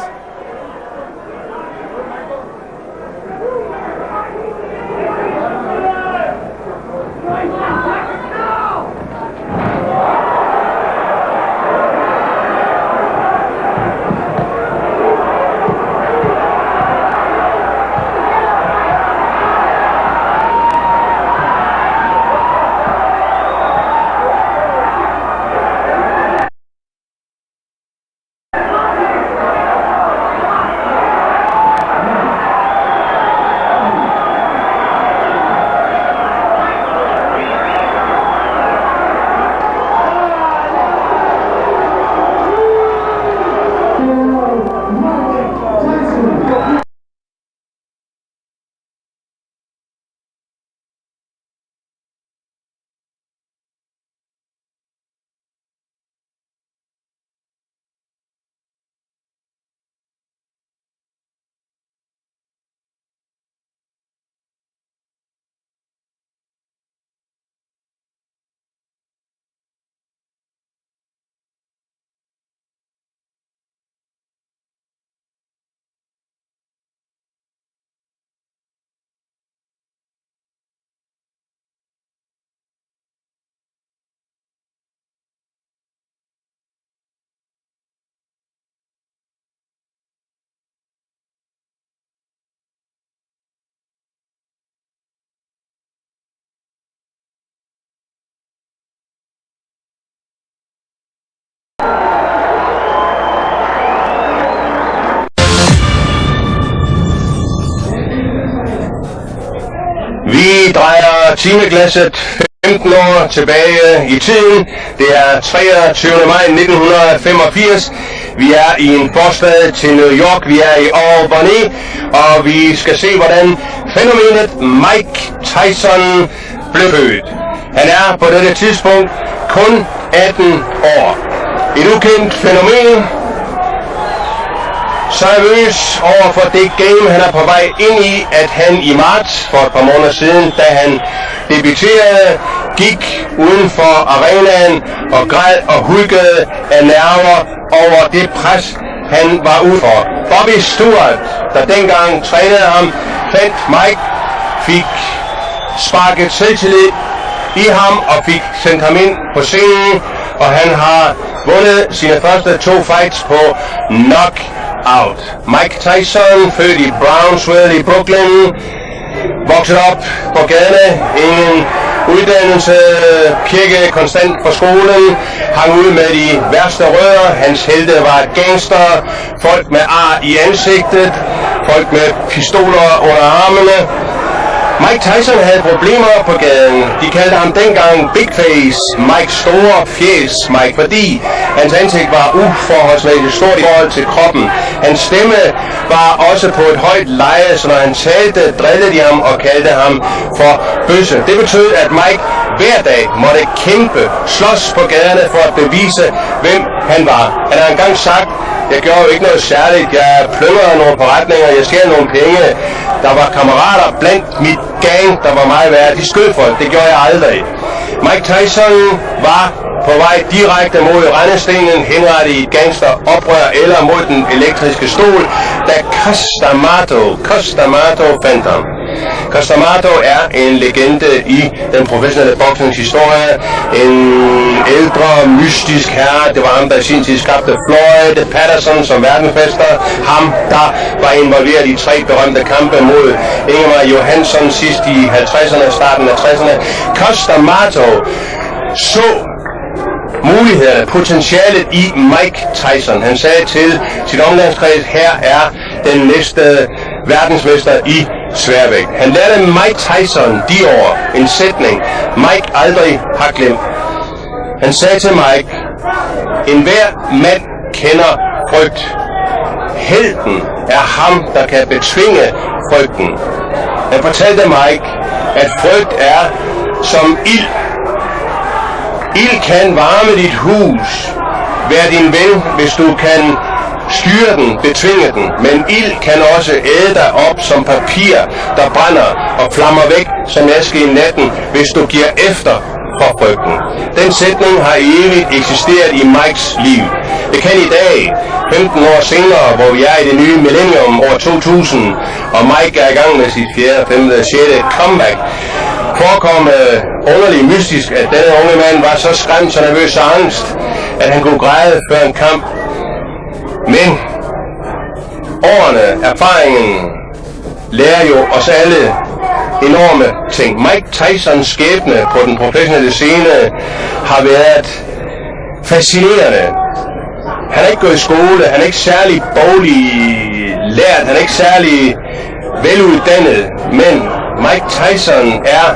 Vi drejer timeglasset 15 år tilbage i tiden. Det er 23. maj 1985. Vi er i en forstad til New York. Vi er i Albany, og vi skal se, hvordan fænomenet Mike Tyson blev født. Han er på dette tidspunkt kun 18 år. Et ukendt fænomen. Så nervøs over for det game, han er på vej ind i, at han i marts for et par måneder siden, da han debuterede, gik uden for arenaen og græd og hulkede af nerver over det pres, han var ude for. Bobby Stewart, der dengang trænede ham, fandt Mike, fik sparket selvtillid i ham og fik sendt ham ind på scenen, og han har vundet sine første 2 fights på knockout. Mike Tyson, født i Brownsville i Brooklyn, vokset op på gaderne, ingen uddannelse, pirkede konstant på skolen, hang ud med de værste rødder. Hans helte var gangster, folk med ar i ansigtet, folk med pistoler under armene. Mike Tyson havde problemer på gaden. De kaldte ham dengang Big Face, Mike store fjes Mike, fordi hans ansigt var uforholdsmæssigt stort i forhold til kroppen. Hans stemme var også på et højt leje, så når han talte, drillede de ham og kaldte ham for bøsse. Det betød, at Mike hver dag måtte kæmpe, slås på gaderne for at bevise, hvem han var. Han har engang sagt, jeg gjorde jo ikke noget særligt, jeg plyndrede nogle forretninger, jeg stjal nogle penge. Der var kammerater blandt mit gang, der var meget værd. De skød folk, det gjorde jeg aldrig. Mike Tyson var på vej direkte mod rendestenen, henrettet i et gangsteroprør eller mod den elektriske stol, da Costamato fandt ham. Costamato er en legende i den professionelle boksningshistorie. En ældre, mystisk herre. Det var ham, der i sin tid skabte Floyd Patterson som verdensmester. Ham, der var involveret i 3 berømte kampe mod Ingemar Johansson sidst i 50'erne, starten af 60'erne. Costamato så mulighederne, potentialet i Mike Tyson. Han sagde til sit omgangskreds, her er den næste verdensmester i sværvægt. Han lærte Mike Tyson de år en sætning, Mike aldrig har glemt. Han sagde til Mike, enhver mand kender frygt. Helten er ham, der kan betvinge frygten. Han fortalte Mike, at frygt er som ild. Ild kan varme dit hus. Vær din ven, hvis du kan styre den, betvinge den, men ild kan også æde dig op som papir, der brænder og flammer væk som aske i natten, hvis du giver efter for frygten. Den sætning har evigt eksisteret i Mikes liv. Det kan i dag, 15 år senere, hvor vi er i det nye millennium, år 2000, og Mike er i gang med sit 4., 5., 6. comeback, forekom underligt mystisk, at denne unge mand var så skræmt, så nervøs og angst, at han kunne græde før en kamp. Men årene, erfaringen, lærer jo os alle enorme ting. Mike Tysons skæbne på den professionelle scene har været fascinerende. Han er ikke gået i skole, han er ikke særlig boglig lært, han er ikke særlig veluddannet, men Mike Tyson er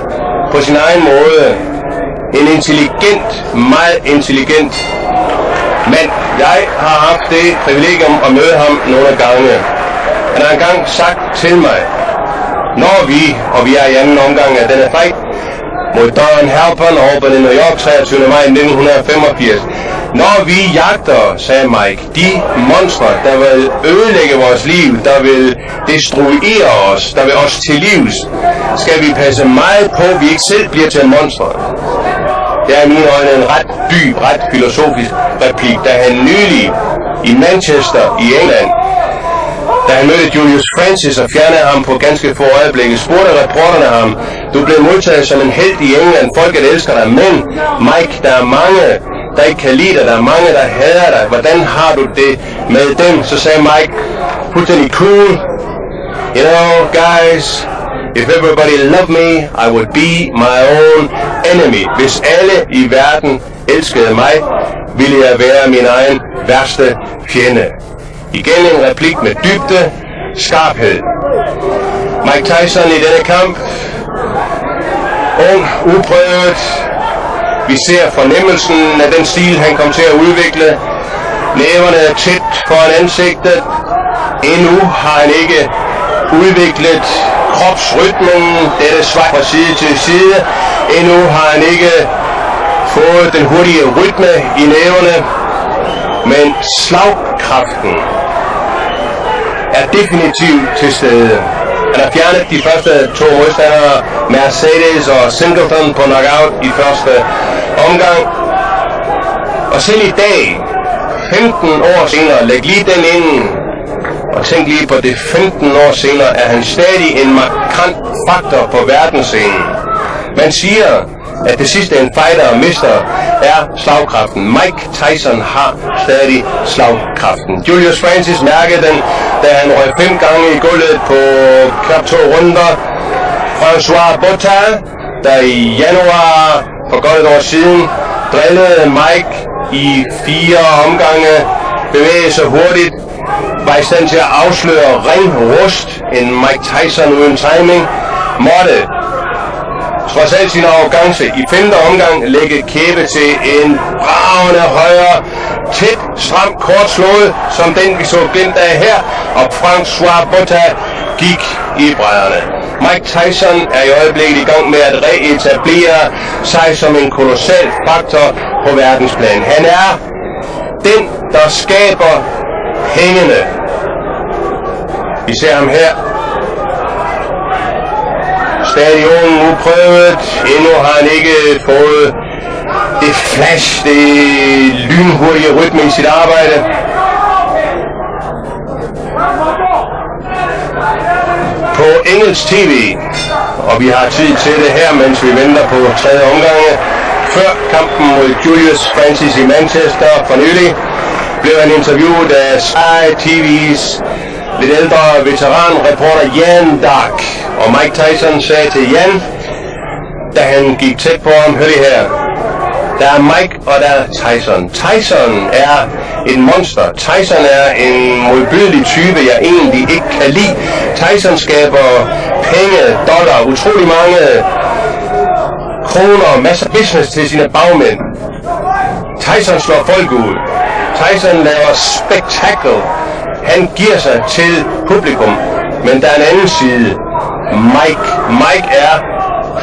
på sin egen måde en intelligent, meget intelligent mand. Jeg har haft det privilegium at møde ham nogle gange. Han har engang sagt til mig, når vi er i anden omgang af denne fight mod Don Halpern i New York 23. maj 1985. Når vi jagter, sagde Mike, de monstre, der vil ødelægge vores liv, der vil destruere os, der vil os til livs, skal vi passe meget på, at vi ikke selv bliver til monstre. Det er i mine øjne en ret dyb, ret filosofisk replik, da han nylig i Manchester i England, da han mødte Julius Francis og fjernede ham på ganske få øjeblikke, spurgte reporterne ham, du blev modtaget som en helt i England, folket elsker dig, men Mike, der er mange, der ikke kan lide dig, der er mange, der hader dig, hvordan har du det med dem? Så sagde Mike, fuldstændig cool, you know, guys, if everybody loved me, I would be my own enemy. Hvis alle i verden elskede mig, ville jeg være min egen værste fjende. Igen en replik med dybde, skarphed. Mike Tyson i denne kamp. Ung, uprøvet. Vi ser fornemmelsen af den stil, han kom til at udvikle. Næverne er tæt foran ansigtet. Endnu har han ikke udviklet kropsrytmen, dette svej fra side til side. Endnu har han ikke fået den hurtige rytme i næverne. Men slagkraften er definitivt til stede. Han har fjernet de første to modstandere, Mercedes og Singleton, på knockout i første omgang. Og selv i dag, 15 år senere, læg lige den ind, og tænk lige på det, 15 år senere er han stadig en markant faktor på verdensscenen. Man siger, at det sidste en fighter mister er slagkraften. Mike Tyson har stadig slagkraften. Julius Francis mærkede den, da han røg 5 gange i gulvet på knap 2 runder. François Botha, der i januar for godt et år siden drillede Mike i 4 omgange, bevægede sig hurtigt, var i stand til at afsløre ringrust. En Mike Tyson uden timing måtte trods alt sin arrogance i 5. omgang lægge kæbe til en bravende højre, tæt, stram, kort slået, som den vi så glimt af her, og François Botha gik i brædderne. Mike Tyson er i øjeblikket i gang med at reetablere sig som en kolossal faktor på verdensplan. Han er den, der skaber pengene. Vi ser ham her. Stadig ung, uprøvet. Endnu har han ikke fået det flash, det lynhurtige rytme i sit arbejde. På engelsk tv, og vi har tid til det her, mens vi venter på 3. omgange. Før kampen mod Julius Francis i Manchester for nylig, blev han interviewet af Sky TV's lidt ældre veteranreporter Jan Dark. Og Mike Tyson sagde til Jan, da han gik tæt på ham, hør det her. Der er Mike, og der er Tyson. Tyson er en monster. Tyson er en modbydelig type, jeg egentlig ikke kan lide. Tyson skaber penge, dollar, utrolig mange kroner, masser af business til sine bagmænd. Tyson slår folk ud. Tyson laver spektakel. Han giver sig til publikum. Men der er en anden side. Mike er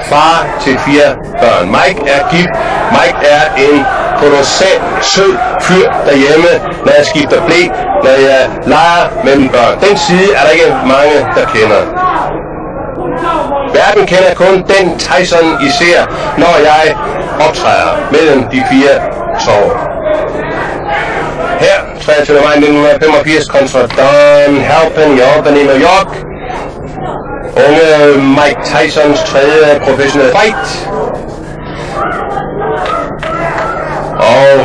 far til 4 børn. Mike er gift. Mike er en kolossal sød fyr derhjemme, når jeg skifter blæ, når jeg leger med mine børn. Den side er der ikke mange, der kender. Verden kender kun den Tyson, I ser, når jeg optræder mellem de 4 tårer. Her, 23. maj 1985, kontra Don Halpin i Albany, New York. Unge Mike Tysons 3. professionelle fight. Og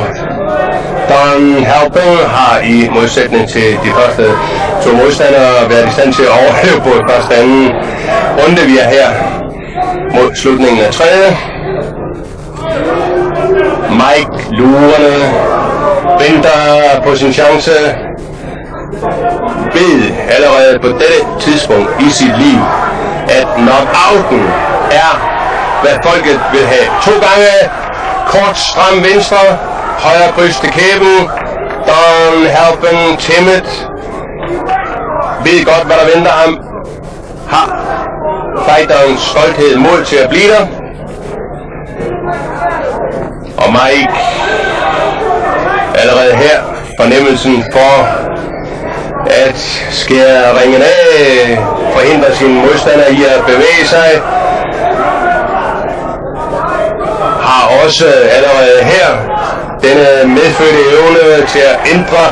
Don Halpin har i modsætning til de første 2 modstandere været i stand til at overleve på første anden runde. Vi er her mod slutningen af 3. Mike lurerne venter på sin chance. Ved allerede på dette tidspunkt i sit liv, at knockouten er, hvad folket vil have. 2 gange kort stram venstre, højre kryds til kæben. Don Halpin timmet. Ved godt, hvad der venter ham. Har fighterens stolthed mod til at blive der. Og Mike allerede her fornemmelsen for at skære ringen af, forhindre sine modstandere i at bevæge sig. Har også allerede her denne medfødte evne til at ændre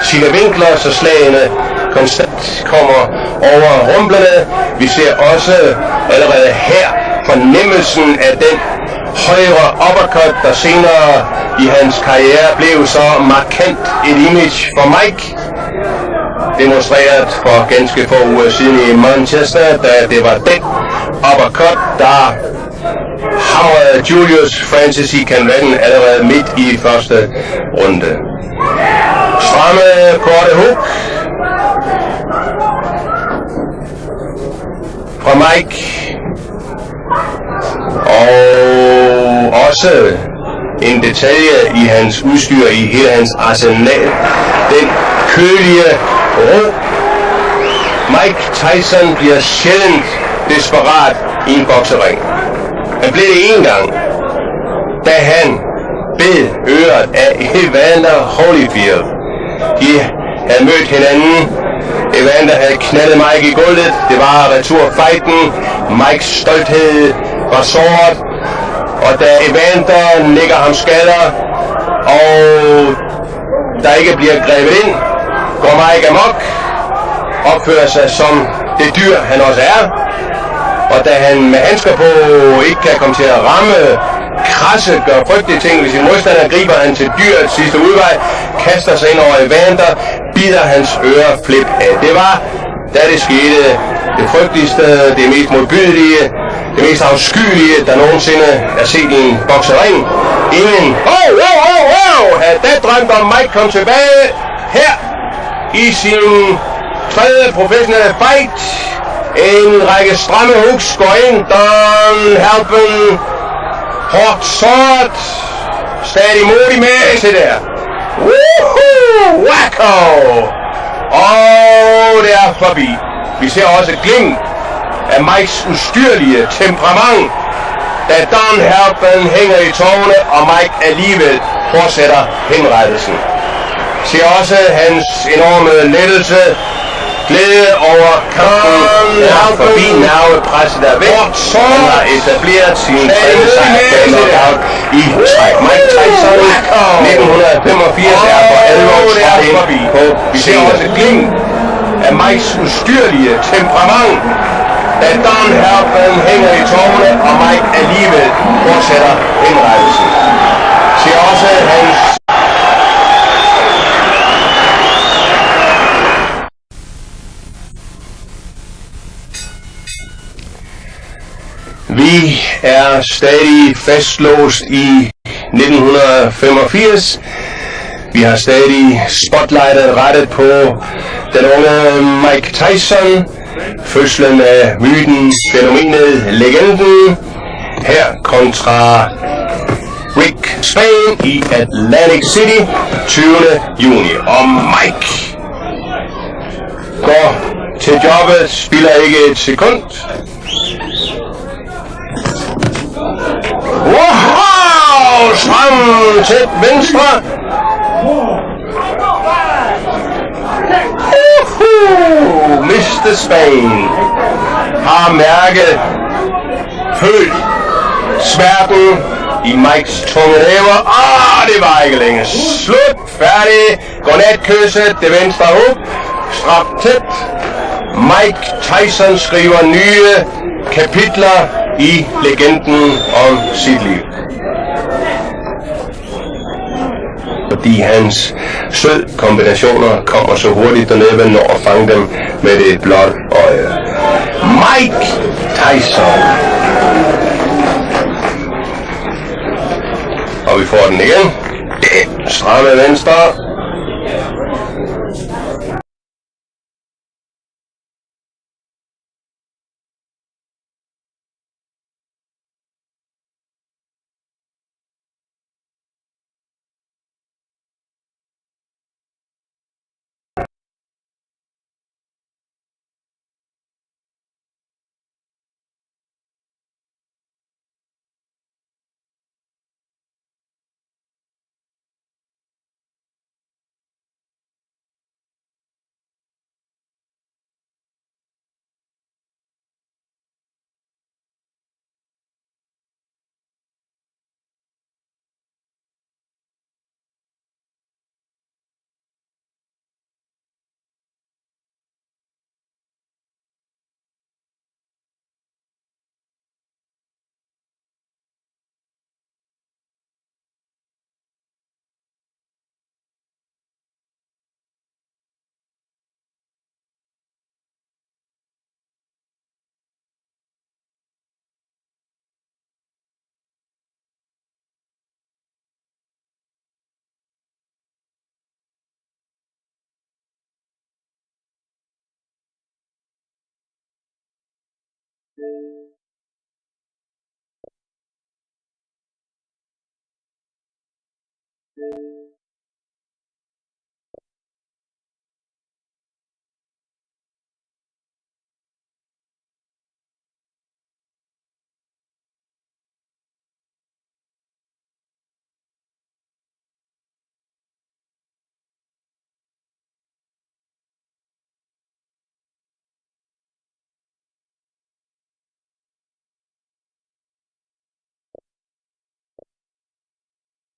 sine vinkler, så slagene konstant kommer over rumblerne. Vi ser også allerede her fornemmelsen af den højre uppercut, der senere i hans karriere blev så markant et image for Mike. Demonstreret for ganske få uger siden i Manchester, da det var den uppercut, der hamrede Julius Francis i kanvatten allerede midt i første runde. Stramme korte hook fra Mike. Og også en detalje i hans udstyr, i hele hans arsenal, den kølige ro. Mike Tyson bliver sjældent desperat i en boksering. Han blev det en gang, da han bed øret af Evander Holyfield. De havde mødt hinanden. Evander havde knaldet Mike i gulvet. Det var returfighten. Mikes stolthed var såret. Og da Evander nikker ham skaller, og der ikke bliver grebet ind, går Mike amok, opfører sig som det dyr han også er. Og da han med handsker på ikke kan komme til at ramme, krasse, gør frygtelige ting ved sin modstander, griber han til dyrets sidste udvej, kaster sig ind over Evander, bider hans øreflip af. Det var, da det skete, det frygteligste, det mest modbydelige, det mest afskyelige, der nogensinde er set i en boksering. Ingen havde da drømt om Mike kom tilbage her i sin 3. professionelle fight. En række stramme hooks går ind. Don Halpin hårdt såret, stadig modig med til der. Woohoo! Wacko! Og det er forbi. Vi ser også glimt af Mikes ustyrlige temperament, da Don Halpin hænger i tårne, og Mike alligevel fortsætter henrettelsen. Vi ser også hans enorme lettelse, glæde over kampen, er forbi nervepresset er væk. Han har etableret sin 3. sejr knockout i træk. Mike Tyson 1985 er for alvor trådt ind på. Vi ser også glimt af Mikes ustyrlige temperament, da Don Halpin hænger i tårne, og Mike alligevel fortsætter henrettelsen. Vi ser også hans Vi er stadig fastlåst i 1985. Vi har stadig spotlightet rettet på den unge Mike Tyson. Fødslen af myten, fænomenet, legenden. Her kontra Rick Spain i Atlantic City 20. juni. Og Mike går til jobbet, spiller ikke et sekund. Wow! Frem til venstre. Mr. Spain har mærket, følt smerten i Mikes tunge næver. Det var ikke længe. Slut. Færdig. Godnatkysset. Det venstre hub. Strap tæt. Mike Tyson skriver nye kapitler i legenden om sit liv. Fordi hans sød kombinationer kommer så hurtigt dernede, man når at fange dem med det blåt øje. Mike Tyson. Og vi får den igen. Stramme venstre.